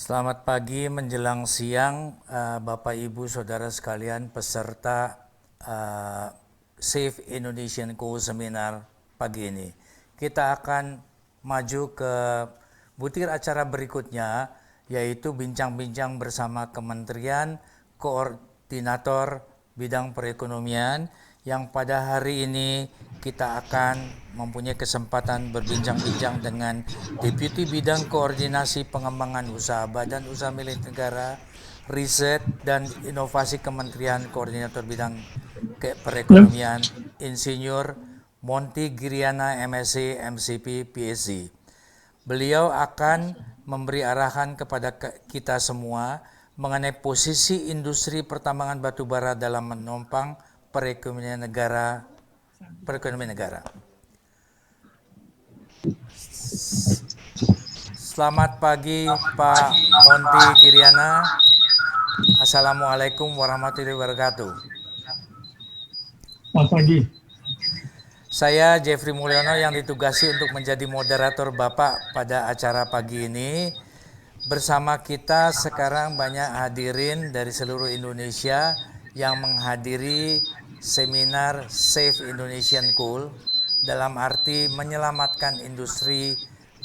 Selamat pagi menjelang siang, Bapak Ibu Saudara sekalian peserta Safe Indonesian Co Seminar pagi ini. Kita akan maju ke butir acara berikutnya, yaitu bincang-bincang bersama Kementerian Koordinator Bidang Perekonomian, yang pada hari ini kita akan mempunyai kesempatan berbincang-bincang dengan Deputi Bidang Koordinasi Pengembangan Usaha Badan Usaha Milik Negara, Riset dan Inovasi Kementerian Koordinator Bidang Perekonomian, Insinyur Monty Giriana MSc, MCP, PhD. Beliau akan memberi arahan kepada kita semua mengenai posisi industri pertambangan batubara dalam menopang perekonomian negara. Selamat pagi Pak Monty Giriana. Assalamualaikum warahmatullahi wabarakatuh. Selamat pagi. Saya Jeffrey Mulyono yang ditugasi untuk menjadi moderator Bapak pada acara pagi ini. Bersama kita sekarang banyak hadirin dari seluruh Indonesia yang menghadiri seminar Safe Indonesian Coal dalam arti menyelamatkan industri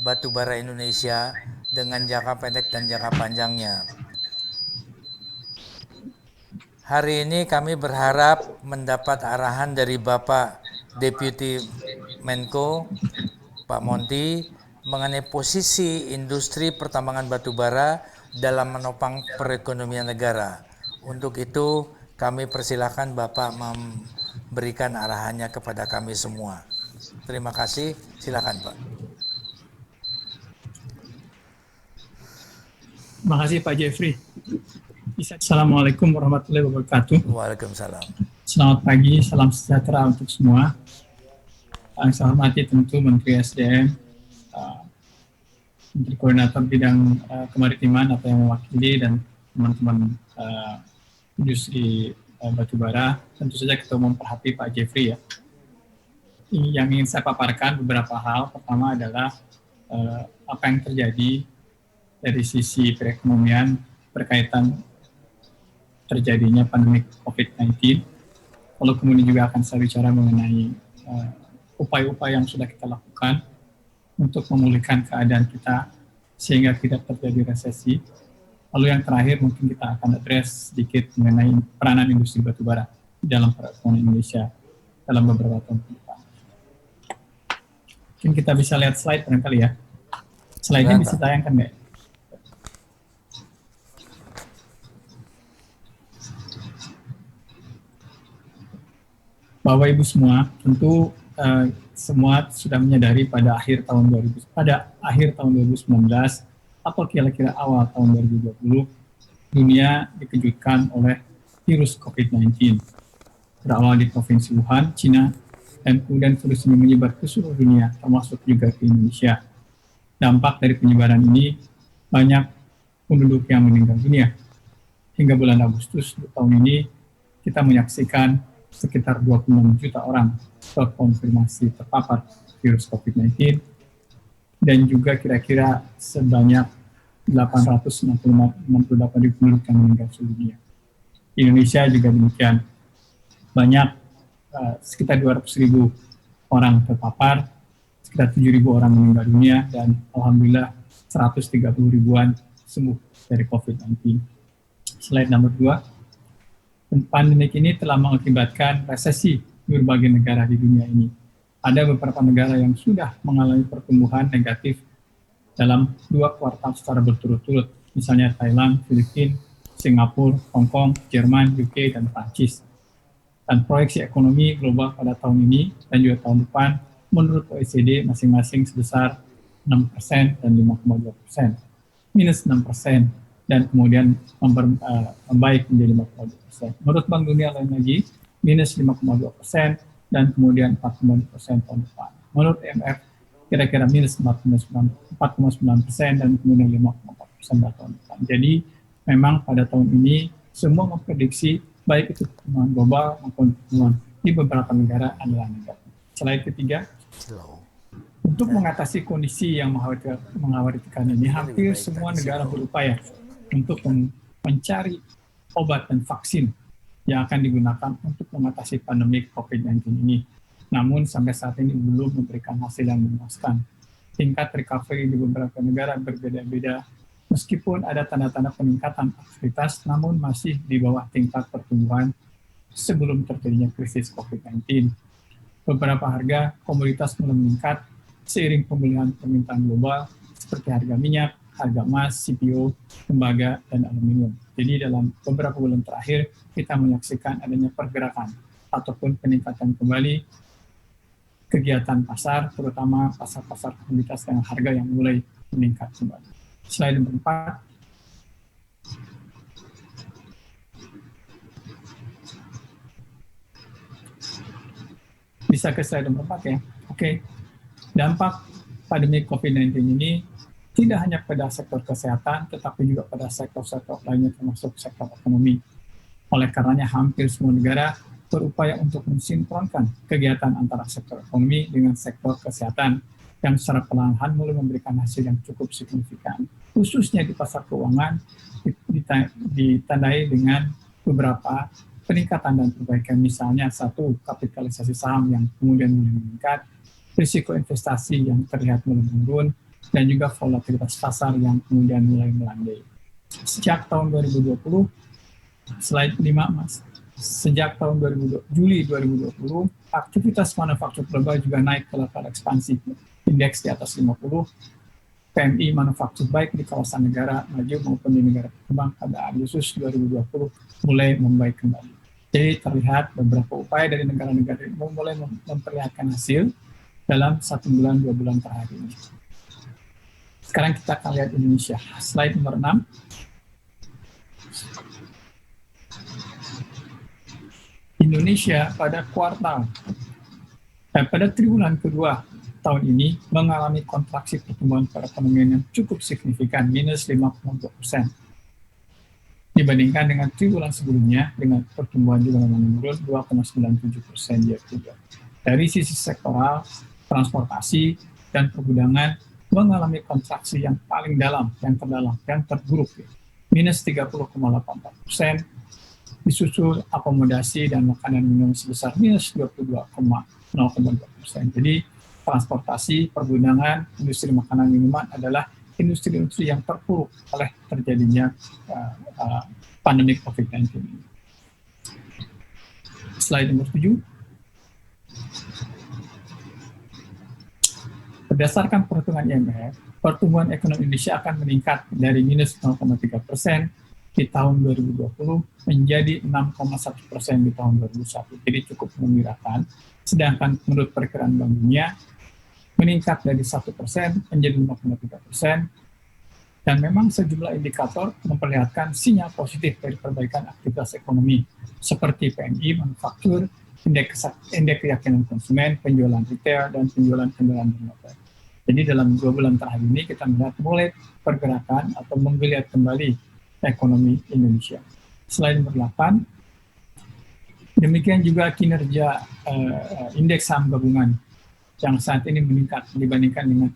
batubara Indonesia dengan jangka pendek dan jangka panjangnya. Hari ini kami berharap mendapat arahan dari Bapak Deputi Menko, Pak Monty, mengenai posisi industri pertambangan batubara dalam menopang perekonomian negara. Untuk itu kami persilahkan Bapak memberikan arahannya kepada kami semua. Terima kasih, silakan Pak. Terima kasih Pak Jeffrey. Assalamualaikum warahmatullahi wabarakatuh. Waalaikumsalam. Selamat pagi, salam sejahtera untuk semua. Yang saya hormati tentu Menteri SDM, Menteri Koordinator Bidang Kemaritiman atau yang mewakili, dan teman-teman industri batubara. Tentu saja Ketua Umum Perhati Pak Jeffrey ya. Yang ingin saya paparkan beberapa hal. Pertama adalah apa yang terjadi dari sisi perekonomian berkaitan terjadinya pandemi COVID-19. Lalu kemudian juga akan saya bicara mengenai upaya-upaya yang sudah kita lakukan untuk memulihkan keadaan kita sehingga tidak terjadi resesi. Lalu yang terakhir mungkin kita akan address sedikit mengenai peranan industri batubara dalam perekonomian Indonesia dalam beberapa tahun ke depan. Mungkin kita bisa lihat slide barangkali ya. Slide-nya bisa tayangkan nggak? Bapak Ibu semua, tentu semua sudah menyadari pada akhir tahun 2019 atau kira-kira awal tahun 2020, dunia dikejutkan oleh virus COVID-19. Berawal di Provinsi Wuhan, Cina, dan kemudian virus ini menyebar ke seluruh dunia, termasuk juga ke Indonesia. Dampak dari penyebaran ini, banyak penduduk yang meninggal dunia. Hingga bulan Agustus tahun ini, kita menyaksikan sekitar 26 juta orang terkonfirmasi terpapar virus COVID-19, dan juga kira-kira sebanyak 868 ribu penduduk yang meninggal seluruh dunia. Indonesia juga demikian, banyak sekitar 200 ribu orang terpapar, sekitar 7 ribu orang meninggal dunia, dan alhamdulillah 130 ribuan sembuh dari COVID-19. Slide nomor 2. Pandemi ini telah mengakibatkan resesi di berbagai negara di dunia ini. Ada beberapa negara yang sudah mengalami pertumbuhan negatif dalam 2 kuartal secara berturut-turut, misalnya Thailand, Filipina, Singapura, Hong Kong, Jerman, UK, dan Prancis. Dan proyeksi ekonomi global pada tahun ini dan juga tahun depan menurut OECD masing-masing sebesar 6% dan 5,2%, minus 6%, dan kemudian membaik menjadi 5,2%. Menurut Bank Dunia lain lagi, minus 5,2% dan kemudian 4,2% tahun depan. Menurut IMF, kira-kira minus 4,9% dan kemudian 5,4% tahun depan. Jadi memang pada tahun ini semua memprediksi baik itu pertumbuhan global maupun pertumbuhan di beberapa negara adalah negatif. Slide ketiga. Untuk Untuk mengatasi kondisi yang mengkhawatirkan ini, hampir semua negara berupaya untuk mencari obat dan vaksin yang akan digunakan untuk mengatasi pandemi COVID-19 ini. Namun sampai saat ini belum memberikan hasil yang memuaskan. Tingkat recovery di beberapa negara berbeda-beda. Meskipun ada tanda-tanda peningkatan aktivitas, namun masih di bawah tingkat pertumbuhan sebelum terjadinya krisis COVID-19. Beberapa harga komoditas mulai meningkat seiring pemulihan permintaan global seperti harga minyak, harga emas, CPO, tembaga, dan aluminium. Jadi dalam beberapa bulan terakhir kita menyaksikan adanya pergerakan ataupun peningkatan kembali kegiatan pasar, terutama pasar-pasar komoditas dengan harga yang mulai meningkat kembali. Slide nomor 4. Bisa ke slide nomor 4 ya. Oke. Dampak pandemi COVID-19 ini tidak hanya pada sektor kesehatan, tetapi juga pada sektor-sektor lainnya termasuk sektor ekonomi. Oleh karenanya hampir semua negara berupaya untuk mensinkronkan kegiatan antara sektor ekonomi dengan sektor kesehatan yang secara perlahan mulai memberikan hasil yang cukup signifikan. Khususnya di pasar keuangan ditandai dengan beberapa peningkatan dan perbaikan, misalnya satu, kapitalisasi saham yang kemudian mulai meningkat, risiko investasi yang terlihat mulai menurun, dan juga volatilitas pasar yang kemudian mulai melandai. Sejak tahun 2020, slide 5 Mas, sejak tahun Juli 2020, aktivitas manufaktur global juga naik ke level ekspansi, indeks di atas 50, PMI manufaktur baik di kawasan negara maju maupun di negara berkembang pada Agustus 2020 mulai membaik kembali. Jadi terlihat beberapa upaya dari negara-negara mulai memperlihatkan hasil dalam 1 bulan, 2 bulan terakhir ini. Sekarang kita akan lihat Indonesia. Slide nomor 6. Indonesia pada pada triwulan kedua tahun ini mengalami kontraksi pertumbuhan perekonomian yang cukup signifikan, minus 5,2%. Dibandingkan dengan triwulan sebelumnya, dengan pertumbuhan juga menurun 2,97% year-to-year. Dari sisi sektoral, transportasi, dan pergudangan mengalami kontraksi yang paling dalam, yang terburuk, minus 30,84%, disusul akomodasi dan makanan minum sebesar minus 22,02%. Jadi transportasi, pergudangan, industri makanan minuman adalah industri-industri yang terpuruk oleh terjadinya pandemi COVID-19 ini. Slide nomor 7. Berdasarkan perhitungan IMF, pertumbuhan ekonomi Indonesia akan meningkat dari minus 0,3% di tahun 2020 menjadi 6,1% di tahun 2021. Jadi cukup mengembirakan. Sedangkan menurut perkiraan Bank Dunia, meningkat dari 1% menjadi 5,3%. Dan memang sejumlah indikator memperlihatkan sinyal positif dari perbaikan aktivitas ekonomi, seperti PMI, manufaktur, indeks keyakinan konsumen, penjualan retail, dan penjualan kendaraan bermotor. Jadi dalam 2 bulan terakhir ini kita melihat mulai pergerakan atau menggeliat kembali ekonomi Indonesia. Slide nomor 8. Demikian juga kinerja indeks saham gabungan yang saat ini meningkat dibandingkan dengan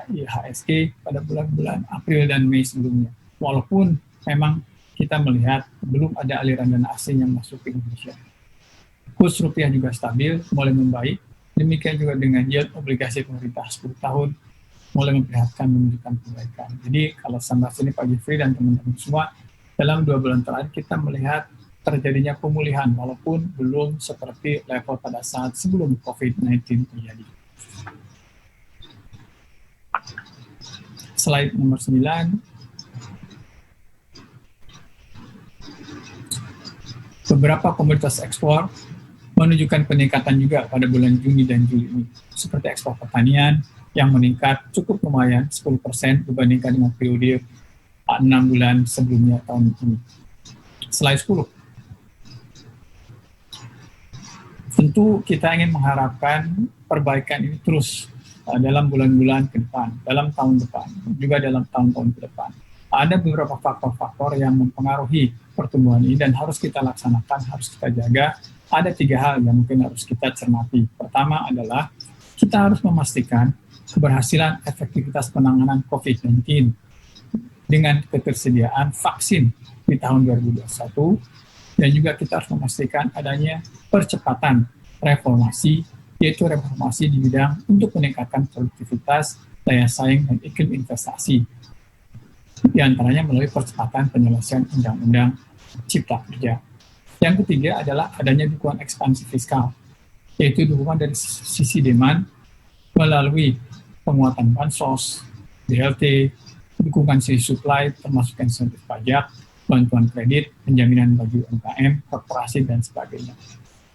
IHSG pada bulan-bulan April dan Mei sebelumnya. Walaupun memang kita melihat belum ada aliran dana asing yang masuk ke Indonesia. Kurs rupiah juga stabil, mulai membaik. Demikian juga dengan yield obligasi pemerintah 10 tahun mulai memperlihatkan menunjukkan perbaikan. Jadi kalau sampai sini Pak Jeffrey dan teman-teman semua, dalam 2 bulan terakhir kita melihat terjadinya pemulihan walaupun belum seperti level pada saat sebelum COVID-19 terjadi. Slide nomor 9. Beberapa komoditas ekspor menunjukkan peningkatan juga pada bulan Juni dan Juli ini, seperti ekspor pertanian yang meningkat cukup lumayan 10% dibandingkan dengan periode 6 bulan sebelumnya tahun ini. Slide 10. Tentu kita ingin mengharapkan perbaikan ini terus dalam bulan-bulan ke depan, dalam tahun depan, juga dalam tahun-tahun ke depan. Ada beberapa faktor-faktor yang mempengaruhi pertumbuhan ini dan harus kita laksanakan, harus kita jaga. Ada 3 hal yang mungkin harus kita cermati. Pertama adalah kita harus memastikan keberhasilan efektivitas penanganan COVID-19 dengan ketersediaan vaksin di tahun 2021, dan juga kita harus memastikan adanya percepatan reformasi, yaitu reformasi di bidang untuk meningkatkan produktivitas, daya saing, dan iklim investasi. Di antaranya melalui percepatan penyelesaian Undang-Undang Cipta Kerja. Yang ketiga adalah adanya dukungan ekspansi fiskal, yaitu dukungan dari sisi demand melalui penguatan bansos, BLT, dukungan sisi supply termasuk insentif pajak, bantuan kredit, penjaminan bagi UMKM, korporasi, dan sebagainya.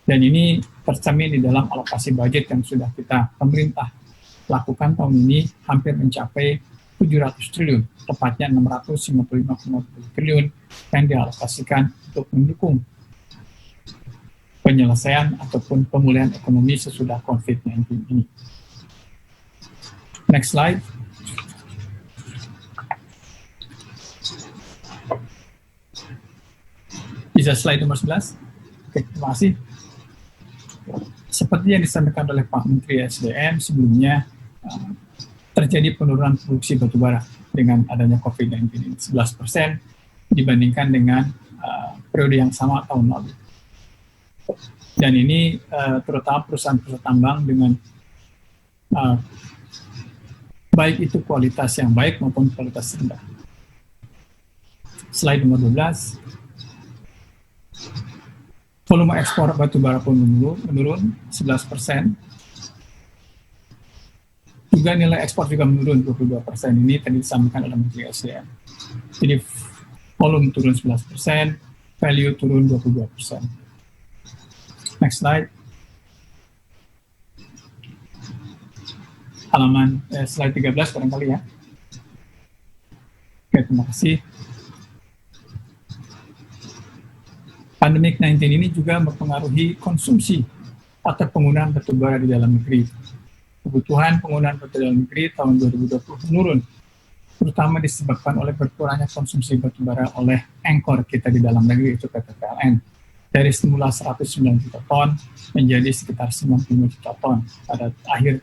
Dan ini tercermin di dalam alokasi budget yang sudah pemerintah lakukan tahun ini hampir mencapai 700 triliun, tepatnya 655,7 triliun yang dialokasikan untuk mendukung penyelesaian ataupun pemulihan ekonomi sesudah COVID-19 ini. Next slide. Bisa slide nomor 11. Oke, terima kasih. Seperti yang disampaikan oleh Pak Menteri SDM sebelumnya, terjadi penurunan produksi batubara dengan adanya COVID-19 ini 11% dibandingkan dengan periode yang sama tahun lalu. Dan ini terutama perusahaan-perusahaan tambang dengan baik itu kualitas yang baik maupun kualitas rendah. Slide nomor 12. Volume ekspor batubara pun menurun 11%. Juga nilai ekspor juga menurun 22%. Ini tadi disampaikan oleh Menteri SDM. Jadi volume turun 11%, value turun 22%. Next slide. Halaman slide 13 barangkali ya. Oke, terima kasih. Pandemi 19 ini juga mempengaruhi konsumsi atau penggunaan batubara di dalam negeri. Kebutuhan penggunaan batubara dalam negeri tahun 2020 menurun, terutama disebabkan oleh berkurangnya konsumsi batubara oleh anchor kita di dalam negeri, yaitu PT PLN. Dari semula 109 juta ton menjadi sekitar 95 juta ton pada akhir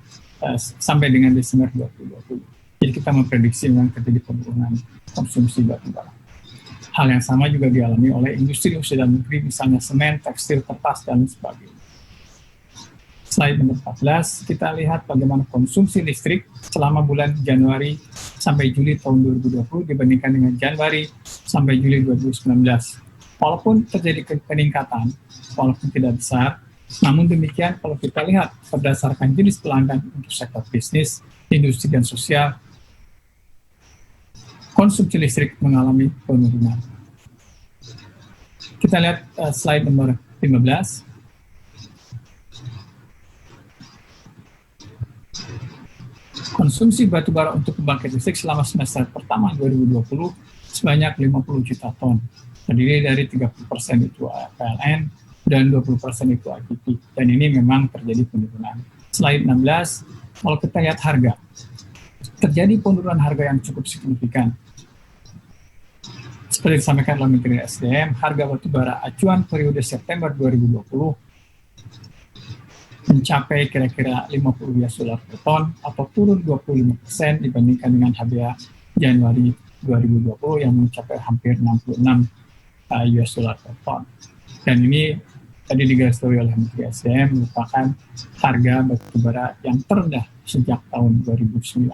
sampai dengan Desember 2020. Jadi kita memprediksi memang terjadi penurunan konsumsi batubara. Hal yang sama juga dialami oleh industri dalam negeri, misalnya semen, tekstil, kertas, dan sebagainya. Slide nomor 14, kita lihat bagaimana konsumsi listrik selama bulan Januari sampai Juli tahun 2020 dibandingkan dengan Januari sampai Juli 2019. Walaupun terjadi peningkatan, walaupun tidak besar, namun demikian kalau kita lihat berdasarkan jenis pelanggan untuk sektor bisnis, industri, dan sosial, konsumsi listrik mengalami penurunan. Kita lihat slide nomor 15. Konsumsi batubara untuk pembangkit listrik selama semester pertama 2020 sebanyak 50 juta ton. Terdiri dari 30% itu PLN dan 20% itu IPP. Dan ini memang terjadi penurunan. Slide 16, kalau kita lihat harga, terjadi penurunan harga yang cukup signifikan. Seperti disampaikan oleh Menteri SDM, harga batubara acuan periode September 2020 mencapai kira-kira 50 US dollar per ton atau turun 25% dibandingkan dengan harga Januari 2020 yang mencapai hampir 66 US dollar per ton. Dan ini tadi digarisbawahi oleh Menteri SDM merupakan harga batubara yang terendah sejak tahun 2009.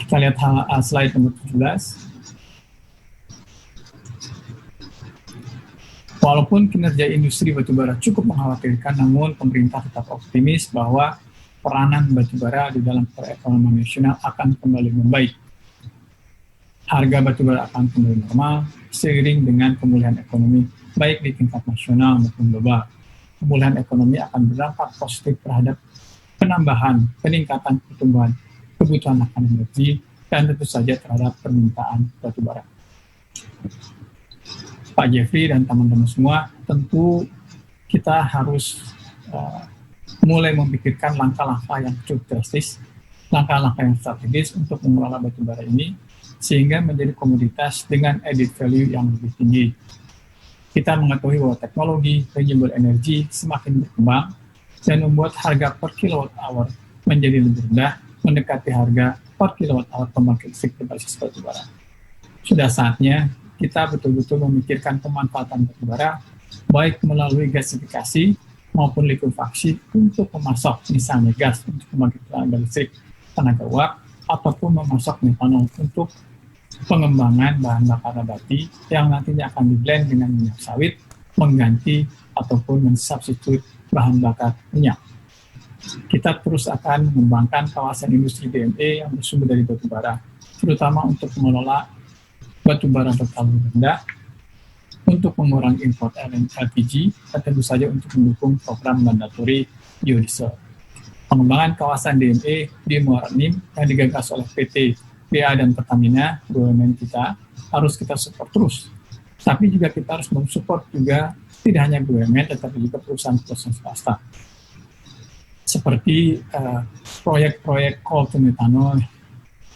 Kita lihat slide nomor 17. Walaupun kinerja industri batubara cukup mengkhawatirkan, namun pemerintah tetap optimis bahwa peranan batubara di dalam perekonomian nasional akan kembali membaik. Harga batubara akan kembali normal seiring dengan pemulihan ekonomi baik di tingkat nasional maupun global. Pemulihan ekonomi akan berdampak positif terhadap peningkatan pertumbuhan kebutuhan akan energi, dan tentu saja terhadap permintaan batubara. Pak Jeffrey dan teman-teman semua, tentu kita harus mulai memikirkan langkah-langkah yang cukup drastis, langkah-langkah yang strategis untuk mengelola batubara ini, sehingga menjadi komoditas dengan added value yang lebih tinggi. Kita mengetahui bahwa teknologi renewable energy semakin berkembang dan membuat harga per kilowatt hour menjadi lebih rendah, mendekati harga per kilowatt hour pembangkit listrik berbasis batubara. Sudah saatnya kita betul-betul memikirkan pemanfaatan batubara, baik melalui gasifikasi maupun likuifaksi untuk memasok misalnya gas untuk pembangkit tenaga listrik tenaga uap, ataupun memasok metanol untuk pengembangan bahan bakar nabati yang nantinya akan di-blend dengan minyak sawit, mengganti ataupun mensubstitut bahan bakar minyak. Kita terus akan mengembangkan kawasan industri DME yang bersumber dari batubara, terutama untuk mengelola batubara berkalori rendah, untuk mengurangi import LPG, dan tentu saja untuk mendukung program mandatori biodiesel. Pengembangan kawasan DME di Muara Enim yang digagas oleh PT BA dan Pertamina, BUMN kita, harus kita support terus. Tapi juga kita harus mensupport juga tidak hanya BUMN, tetapi juga perusahaan-perusahaan swasta. Seperti proyek-proyek coal to methanol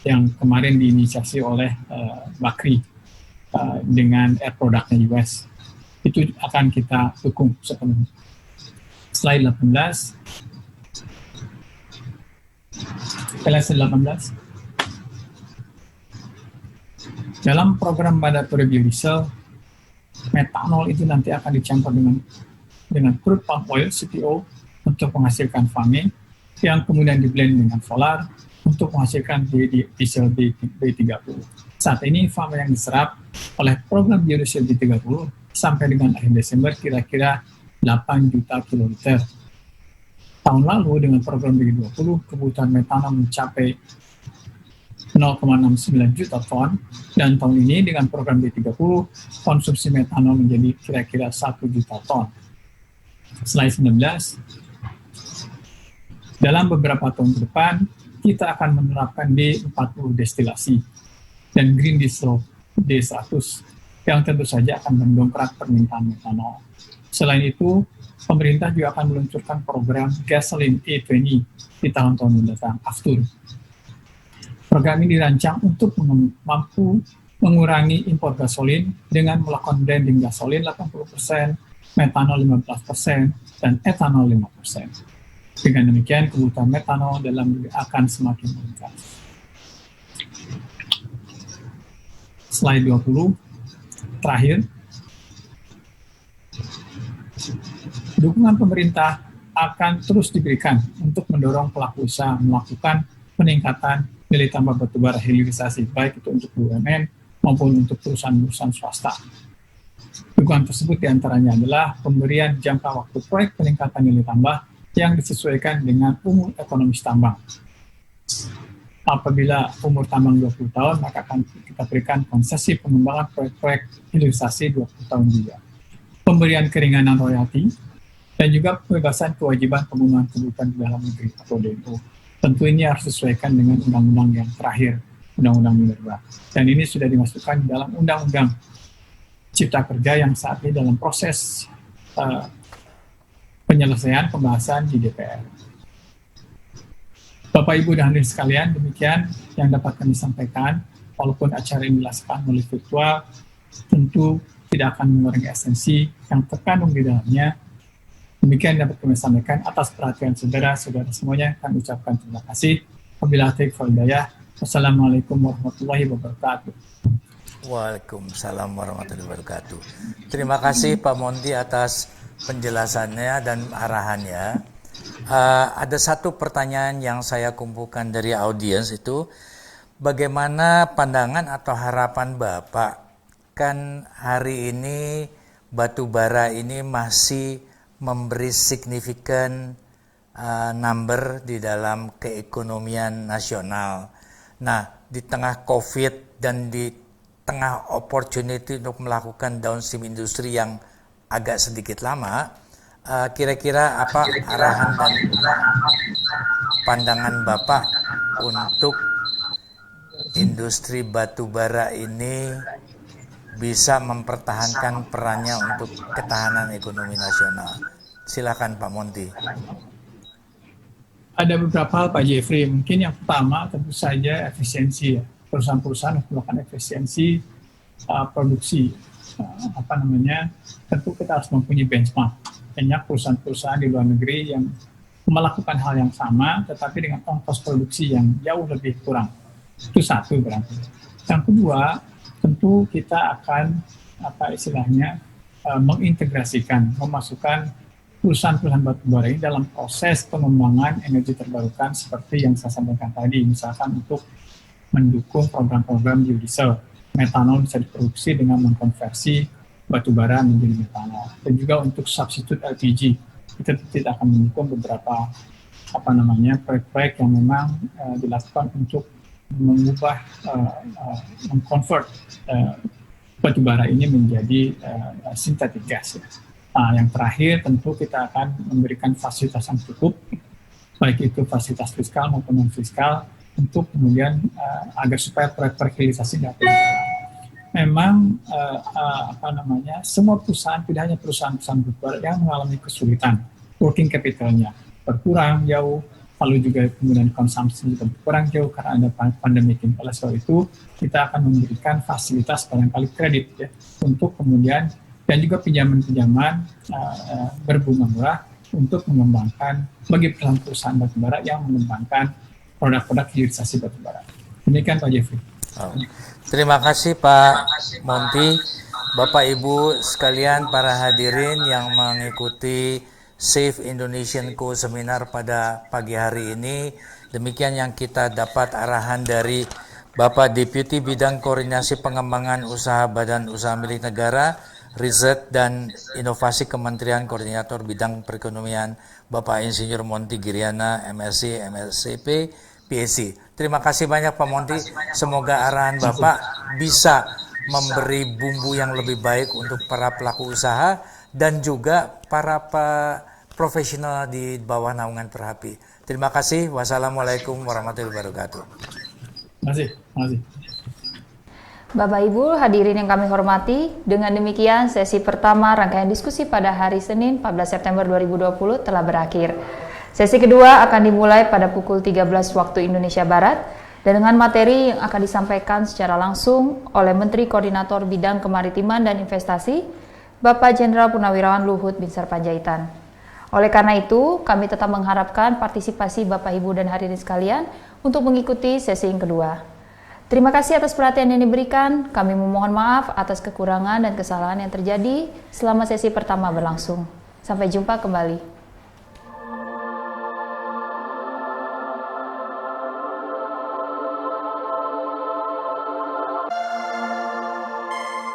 yang kemarin diinisiasi oleh Bakri dengan air product-nya US. Itu akan kita dukung sepenuhnya. Slide 18. Slide 18. Dalam program mandatory biodiesel, metanol itu nanti akan dicampur dengan crude palm oil (CPO) untuk menghasilkan FAME, yang kemudian di-blend dengan solar untuk menghasilkan biodiesel B30. Saat ini FAME yang diserap oleh program biodiesel B30 sampai dengan akhir Desember kira-kira 8 juta kiloliter. Tahun lalu dengan program B20, kebutuhan metanol mencapai 0,69 juta ton, dan tahun ini dengan program B30, konsumsi metanol menjadi kira-kira 1 juta ton. Slide 19. Dalam beberapa tahun ke depan, kita akan menerapkan D40 destilasi dan green diesel D100 yang tentu saja akan mendongkrak permintaan metanol. Selain itu, pemerintah juga akan meluncurkan program gasoline E20 di tahun-tahun mendatang, Aftur. Program ini dirancang untuk mampu mengurangi impor gasolin dengan melakukan blending gasolin 80%, metanol 15%, dan etanol 5%. Dengan demikian, kebutuhan metanol dalam negeri akan semakin meningkat. Slide 20, terakhir. Dukungan pemerintah akan terus diberikan untuk mendorong pelaku usaha melakukan peningkatan nilai tambah batubara hilirisasi, baik itu untuk BUMN maupun untuk perusahaan-perusahaan swasta. Dukungan tersebut diantaranya adalah pemberian jangka waktu proyek peningkatan nilai tambah yang disesuaikan dengan umur ekonomis tambang. Apabila umur tambang 20 tahun, maka akan kita berikan konsesi pengembangan proyek-proyek hilirisasi 20 tahun juga. Pemberian keringanan royalti, dan juga pembebasan kewajiban penggunaan kebutuhan di dalam negeri atau DMO. Tentu ini harus disesuaikan dengan undang-undang yang terakhir, Undang-Undang Minerba. Dan ini sudah dimasukkan di dalam Undang-Undang Cipta Kerja yang saat ini dalam proses penyelesaian pembahasan di DPR. Bapak, Ibu, dan hadirin sekalian, demikian yang dapat kami sampaikan. Walaupun acara ini dilaksanakan melalui virtual, tentu tidak akan mengurangi esensi yang terkandung di dalamnya. Demikian dapat kami sampaikan. Atas perhatian saudara-saudara semuanya, kami ucapkan terima kasih. Wabillahi taufiq wal hidayah. Wassalamualaikum warahmatullahi wabarakatuh. Waalaikumsalam warahmatullahi wabarakatuh. Terima kasih Pak Monty atas penjelasannya dan arahannya. Ada satu pertanyaan yang saya kumpulkan dari audiens itu, bagaimana pandangan atau harapan Bapak? Kan hari ini batu bara ini masih memberi signifikan number di dalam keekonomian nasional. Nah, di tengah COVID dan di tengah opportunity untuk melakukan downstream industri yang agak sedikit lama, kira-kira apa arahan dan pandangan Bapak untuk industri batu bara ini bisa mempertahankan perannya untuk ketahanan ekonomi nasional? Silakan Pak Monty. Ada beberapa hal Pak Jeffrey. Mungkin yang pertama tentu saja efisiensi. Perusahaan-perusahaan melakukan efisiensi produksi. tentu kita harus mempunyai benchmark. Banyak perusahaan-perusahaan di luar negeri yang melakukan hal yang sama, tetapi dengan ongkos produksi yang jauh lebih kurang. Itu satu berarti. Yang kedua, tentu kita akan mengintegrasikan, memasukkan perusahaan-perusahaan batubara ini dalam proses pengembangan energi terbarukan seperti yang saya sampaikan tadi, misalkan untuk mendukung program-program biodiesel. Metanol bisa diproduksi dengan mengkonversi batubara menjadi metanol. Dan juga untuk substitute LPG, kita tidak akan mendukung beberapa proyek-proyek yang memang dilakukan untuk mengubah, mengkonvert batubara ini menjadi synthetic gas. Nah, yang terakhir tentu kita akan memberikan fasilitas yang cukup, baik itu fasilitas fiskal maupun non fiskal, untuk kemudian agar supaya proyek-proyek hilirisasi dapat berjalan. Memang semua perusahaan, tidak hanya perusahaan-perusahaan batubara yang mengalami kesulitan, working capital-nya berkurang jauh, lalu juga kemudian konsumsi juga berkurang jauh karena ada pandemi. Oleh sebab itu kita akan memberikan fasilitas barangkali kredit ya, untuk kemudian dan juga pinjaman-pinjaman berbunga murah untuk mengembangkan bagi perusahaan batubara yang mengembangkan produk-produk hilirisasi batubara. Demikian Pak Jeffrey. Terima kasih Pak Monty, Bapak Ibu sekalian, para hadirin yang mengikuti Save Indonesian Co Seminar pada pagi hari ini. Demikian yang kita dapat arahan dari Bapak Deputi Bidang Koordinasi Pengembangan Usaha Badan Usaha Milik Negara, Riset dan Inovasi Kementerian Koordinator Bidang Perekonomian, Bapak Insinyur Monty Giriana, MSc, MSCP, PhD. Terima kasih banyak Pak Monty. Semoga arahan Bapak bisa memberi bumbu yang lebih baik untuk para pelaku usaha dan juga para profesional di bawah naungan Perhapi. Terima kasih. Wassalamualaikum warahmatullahi wabarakatuh. Terima kasih. Bapak Ibu hadirin yang kami hormati, dengan demikian sesi pertama rangkaian diskusi pada hari Senin 14 September 2020 telah berakhir. Sesi kedua akan dimulai pada pukul 13 waktu Indonesia Barat dan dengan materi yang akan disampaikan secara langsung oleh Menteri Koordinator Bidang Kemaritiman dan Investasi, Bapak Jenderal Purnawirawan Luhut Binsar Panjaitan. Oleh karena itu, kami tetap mengharapkan partisipasi Bapak Ibu dan hadirin sekalian untuk mengikuti sesi yang kedua. Terima kasih atas perhatian yang diberikan. Kami memohon maaf atas kekurangan dan kesalahan yang terjadi selama sesi pertama berlangsung. Sampai jumpa kembali.